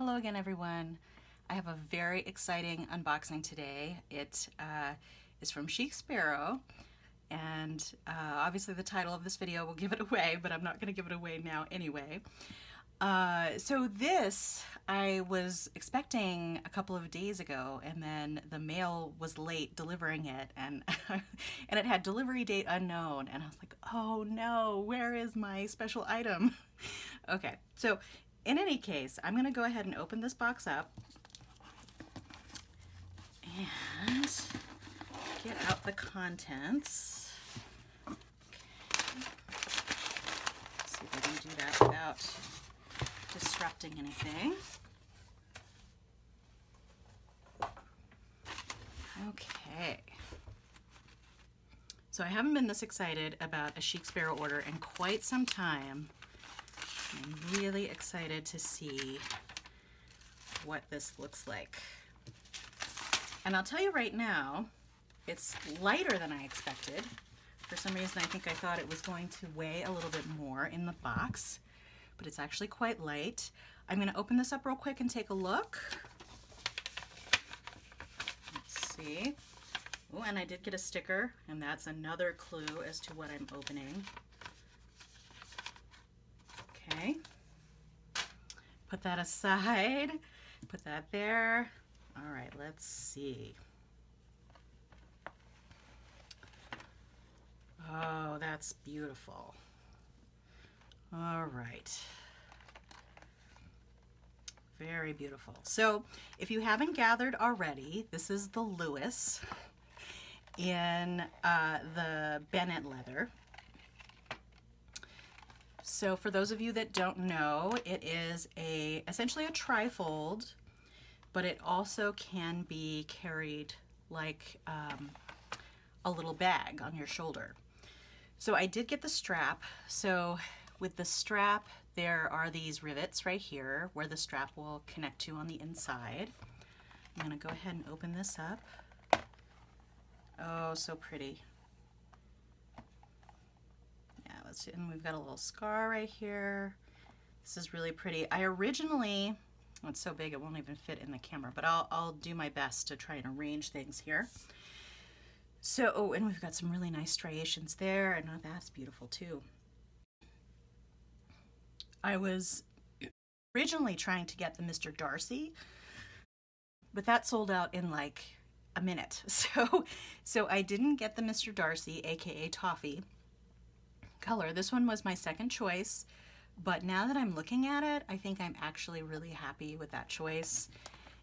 Hello again, everyone. I have a very exciting unboxing today. It is from Chic Sparrow, and obviously the title of this video will give it away, but I'm not going to give it away now anyway. So this I was expecting a couple of days ago, and then the mail was late delivering it, and and it had delivery date unknown, and I was like, oh no, where is my special item? Okay, so in any case, I'm going to go ahead and open this box up and get out the contents. Okay. Let's see if I can do that without disrupting anything. Okay. So I haven't been this excited about a Chic Sparrow order in quite some time. I'm really excited to see what this looks like. And I'll tell you right now, it's lighter than I expected. For some reason, I think I thought it was going to weigh a little bit more in the box, but it's actually quite light. I'm going to open this up real quick and take a look. Let's see. Oh, and I did get a sticker, and that's another clue as to what I'm opening. Okay, put that aside, put that there. All right, let's see. Oh, that's beautiful. All right. Very beautiful. So if you haven't gathered already, this is the Lewis in the Bennet leather. So for those of you that don't know, it is essentially a trifold, but it also can be carried like a little bag on your shoulder. So I did get the strap. So with the strap, there are these rivets right here where the strap will connect to on the inside. I'm gonna go ahead and open this up. Oh, so pretty. And we've got a little scar right here. This is really pretty. I originally, oh, it's so big it won't even fit in the camera, but I'll do my best to try and arrange things here. So, oh, and we've got some really nice striations there, and oh, that's beautiful too. I was originally trying to get the Mr. Darcy, but that sold out in like a minute. So I didn't get the Mr. Darcy, aka Toffee color. This one was my second choice, but now that I'm looking at it, I think I'm actually really happy with that choice.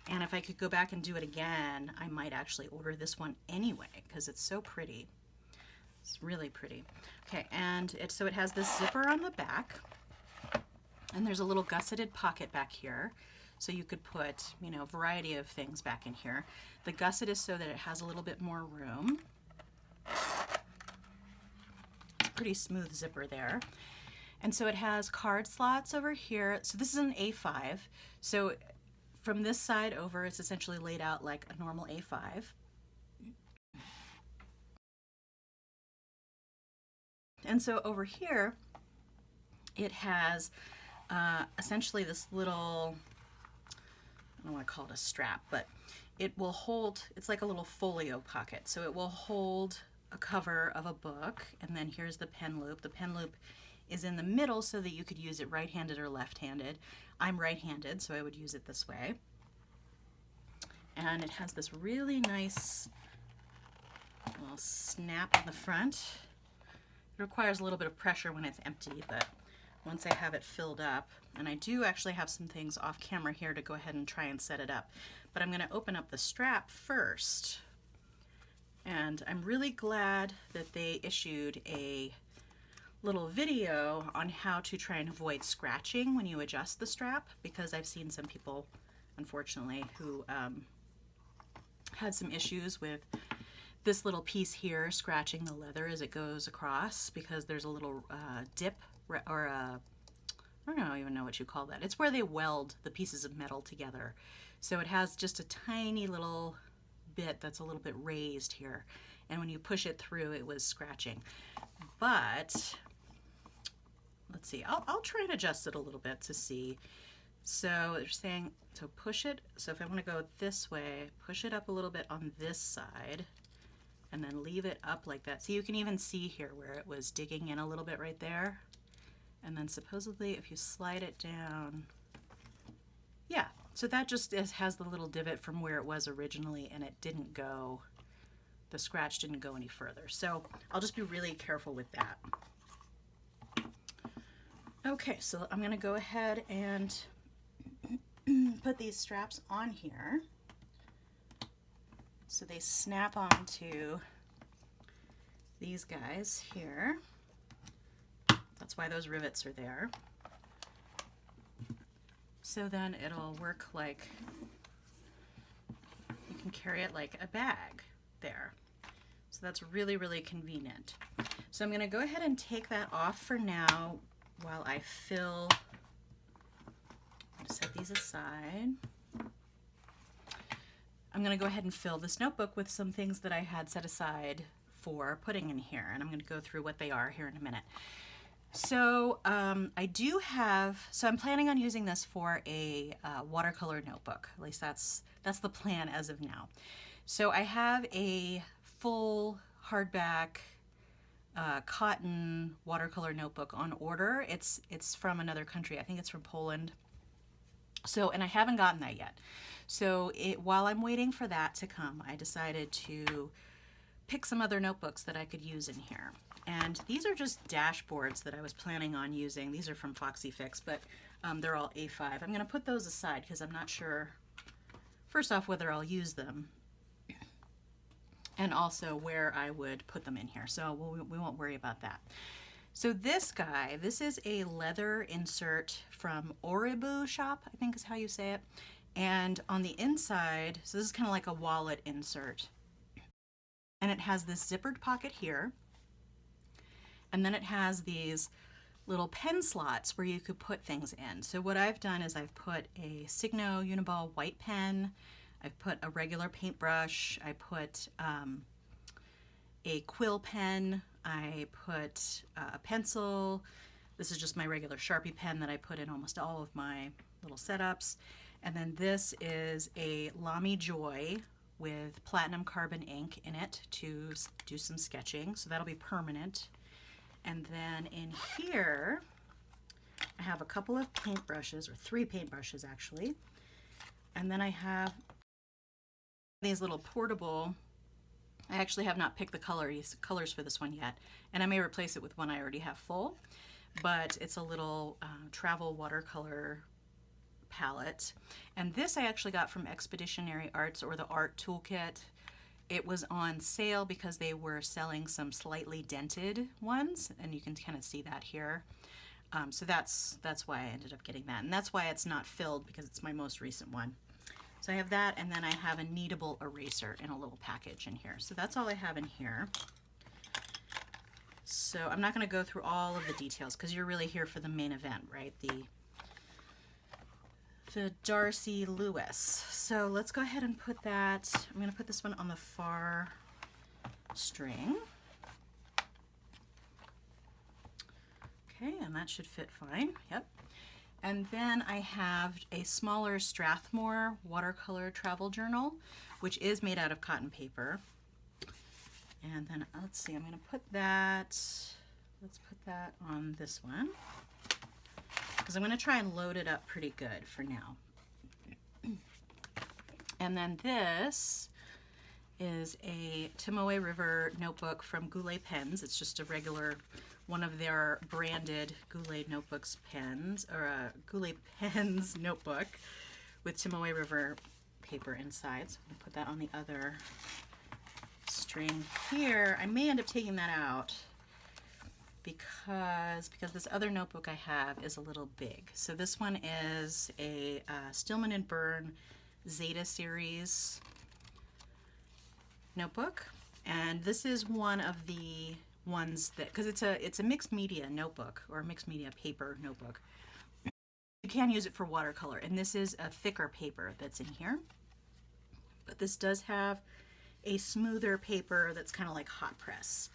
And if I could go back and do it again, I might actually order this one anyway because it's so pretty. It's really pretty. Okay, and so it has this zipper on the back, and there's a little gusseted pocket back here, so you could put, you know, a variety of things back in here. The gusset is so that it has a little bit more room. Pretty smooth zipper there. And so it has card slots over here. So this is an A5. So from this side over, it's essentially laid out like a normal A5. And so over here, it has essentially this little, I don't want to call it a strap, but it will hold, it's like a little folio pocket. So it will hold a cover of a book, and then here's the pen loop. The pen loop is in the middle so that you could use it right-handed or left-handed. I'm right-handed, so I would use it this way. And it has this really nice little snap on the front. It requires a little bit of pressure when it's empty, but once I have it filled up, and I do actually have some things off camera here to go ahead and try and set it up, but I'm going to open up the strap first. And I'm really glad that they issued a little video on how to try and avoid scratching when you adjust the strap, because I've seen some people, unfortunately, who had some issues with this little piece here scratching the leather as it goes across, because there's a little dip, or I don't even know what you call that. It's where they weld the pieces of metal together. So it has just a tiny little bit that's a little bit raised here, and when you push it through, it was scratching. But let's see, I'll try and adjust it a little bit to see. So they're saying, so push it. So if I want to go this way, push it up a little bit on this side and then leave it up like that. So you can even see here where it was digging in a little bit right there. And then supposedly if you slide it down, yeah, so that just has the little divot from where it was originally, and it didn't go, the scratch didn't go any further. So I'll just be really careful with that. Okay, so I'm gonna go ahead and put these straps on here so they snap onto these guys here. That's why those rivets are there. So then it'll work like, you can carry it like a bag there. So that's really, really convenient. So I'm gonna go ahead and take that off for now while I fill, set these aside. I'm gonna go ahead and fill this notebook with some things that I had set aside for putting in here, and I'm gonna go through what they are here in a minute. So I do have, so I'm planning on using this for a watercolor notebook. At least that's the plan as of now. So I have a full hardback cotton watercolor notebook on order. It's from another country. I think it's from Poland. So, and I haven't gotten that yet. So while I'm waiting for that to come, I decided to pick some other notebooks that I could use in here. And these are just dashboards that I was planning on using. These are from Foxy Fix, but they're all A5. I'm gonna put those aside because I'm not sure, first off, whether I'll use them, and also where I would put them in here. So we won't worry about that. So this guy, this is a leather insert from Oribu Shop, I think is how you say it. And on the inside, so this is kind of like a wallet insert. And it has this zippered pocket here. And then it has these little pen slots where you could put things in. So what I've done is I've put a Signo Uniball white pen, I've put a regular paintbrush, I put a quill pen, I put a pencil. This is just my regular Sharpie pen that I put in almost all of my little setups. And then this is a Lamy Joy with platinum carbon ink in it to do some sketching. So that'll be permanent. And then in here, I have a couple of paintbrushes, or 3 paintbrushes actually. And then I have these little portable, I actually have not picked the colors for this one yet, and I may replace it with one I already have full, but it's a little travel watercolor palette. And this I actually got from Expeditionary Arts, or the Art Toolkit. It was on sale because they were selling some slightly dented ones, and you can kind of see that here. So that's why I ended up getting that, and that's why it's not filled, because it's my most recent one. So I have that, and then I have a kneadable eraser in a little package in here. So that's all I have in here. So I'm not going to go through all of the details because you're really here for the main event, right? The Darcy Lewis. So let's go ahead and put that, I'm going to put this one on the far string. Okay, and that should fit fine. Yep. And then I have a smaller Strathmore watercolor travel journal, which is made out of cotton paper. And then let's see, I'm going to put that, let's put that on this one, because I'm going to try and load it up pretty good for now. And then this is a Tomoe River notebook from Goulet Pens. It's just a regular, one of their branded Goulet notebooks pens, or a Goulet Pens notebook with Tomoe River paper inside. So I'm going to put that on the other string here. I may end up taking that out because this other notebook I have is a little big. So this one is a Stillman and Byrne Zeta series notebook, and this is one of the ones that, because it's a mixed media notebook, or a mixed media paper notebook. You can use it for watercolor, and this is a thicker paper that's in here, but this does have a smoother paper that's kind of like hot press.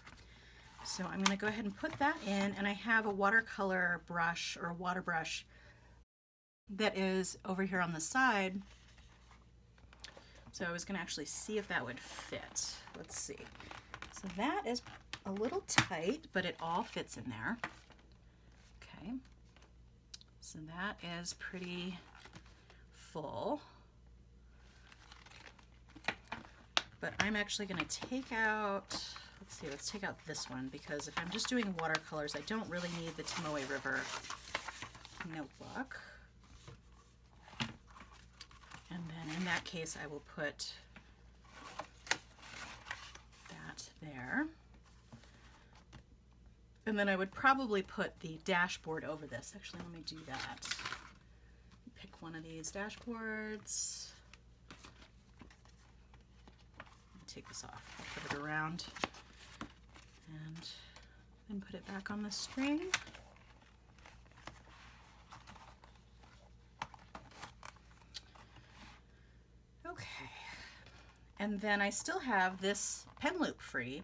So I'm going to go ahead and put that in, and I have a watercolor brush, or a water brush, that is over here on the side. So I was going to actually see if that would fit. Let's see. So that is a little tight, but it all fits in there. Okay. So that is pretty full. But I'm actually going to take out, let's take out this one, because if I'm just doing watercolors, I don't really need the Tomoe River notebook. And then in that case, I will put that there. And then I would probably put the dashboard over this. Actually, let me do that. Pick one of these dashboards. Take this off. I'll put it around and then put it back on the string. Okay. And then I still have this pen loop free,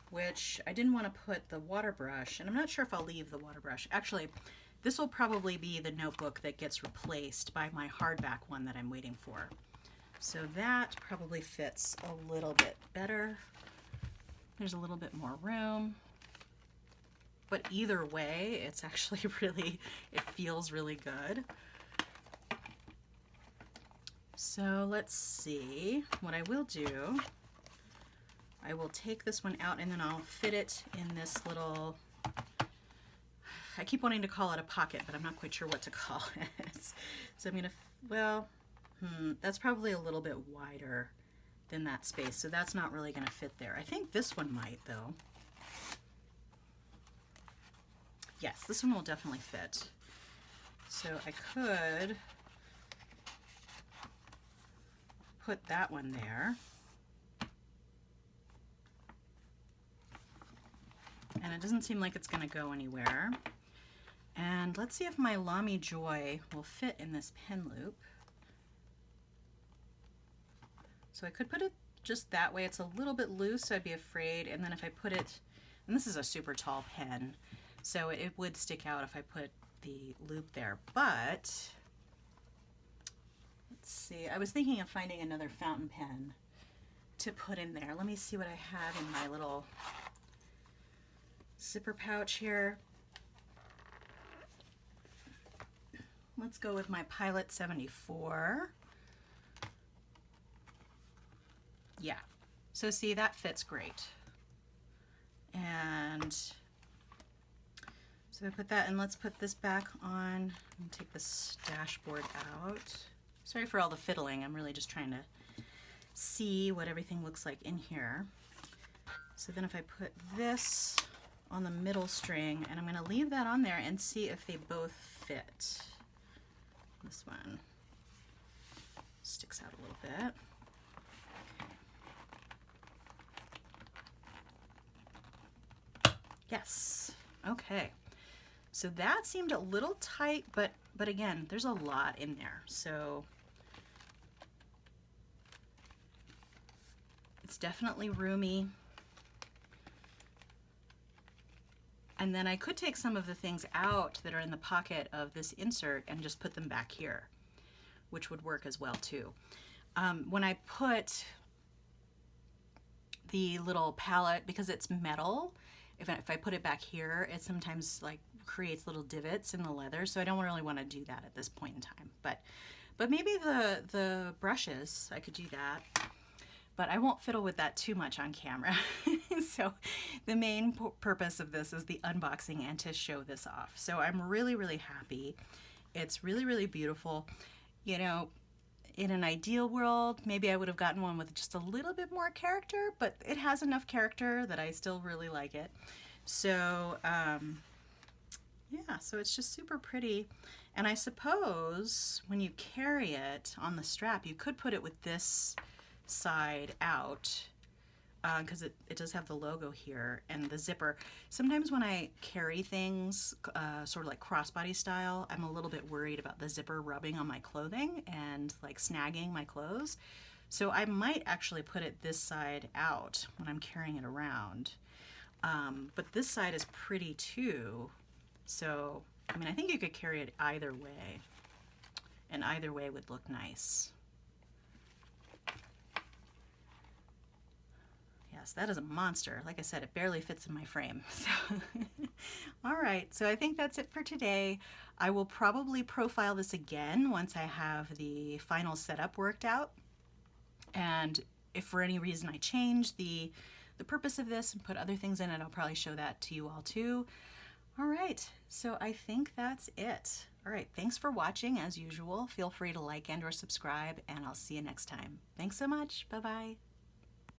which I didn't want to put the water brush, and I'm not sure if I'll leave the water brush. Actually, this will probably be the notebook that gets replaced by my hardback one that I'm waiting for. So that probably fits a little bit better. There's a little bit more room. But either way, it's actually really, it feels really good. So let's see. What I will do, I will take this one out and then I'll fit it in this little, I keep wanting to call it a pocket, but I'm not quite sure what to call it. So I'm going to, well, that's probably a little bit wider than that space, so that's not really going to fit there. I think this one might, though. Yes, this one will definitely fit. So I could put that one there. And it doesn't seem like it's going to go anywhere. And let's see if my Lamy Joy will fit in this pen loop. So I could put it just that way. It's a little bit loose, so I'd be afraid. And then if I put it, and this is a super tall pen, so it would stick out if I put the loop there. But let's see, I was thinking of finding another fountain pen to put in there. Let me see what I have in my little zipper pouch here. Let's go with my Pilot 74. Yeah, so see, that fits great. And so I put that, and let's put this back on and take this dashboard out. Sorry for all the fiddling. I'm really just trying to see what everything looks like in here. So then if I put this on the middle string, and I'm going to leave that on there and see if they both fit. This one sticks out a little bit. Yes. Okay. So that seemed a little tight, but again, there's a lot in there. So it's definitely roomy. And then I could take some of the things out that are in the pocket of this insert and just put them back here, which would work as well too. When I put the little palette, because it's metal, if I put it back here, it sometimes like creates little divots in the leather, so I don't really want to do that at this point in time. But maybe the brushes, I could do that. But I won't fiddle with that too much on camera. So the main purpose of this is the unboxing and to show this off. So I'm really, really happy. It's really, really beautiful. You know, in an ideal world, maybe I would have gotten one with just a little bit more character, but it has enough character that I still really like it. So, yeah, so it's just super pretty. And I suppose when you carry it on the strap, you could put it with this side out, because it does have the logo here and the zipper. Sometimes when I carry things sort of like crossbody style, I'm a little bit worried about the zipper rubbing on my clothing and like snagging my clothes. So I might actually put it this side out when I'm carrying it around. But this side is pretty too. So, I mean, I think you could carry it either way. and either way would look nice. Yes, that is a monster. Like I said, it barely fits in my frame. So all right, so I think that's it for today. I will probably profile this again once I have the final setup worked out. And if for any reason I change the purpose of this and put other things in it, I'll probably show that to you all too. All right, so I think that's it. All right, thanks for watching as usual. Feel free to like and or subscribe, and I'll see you next time. Thanks so much. Bye-bye.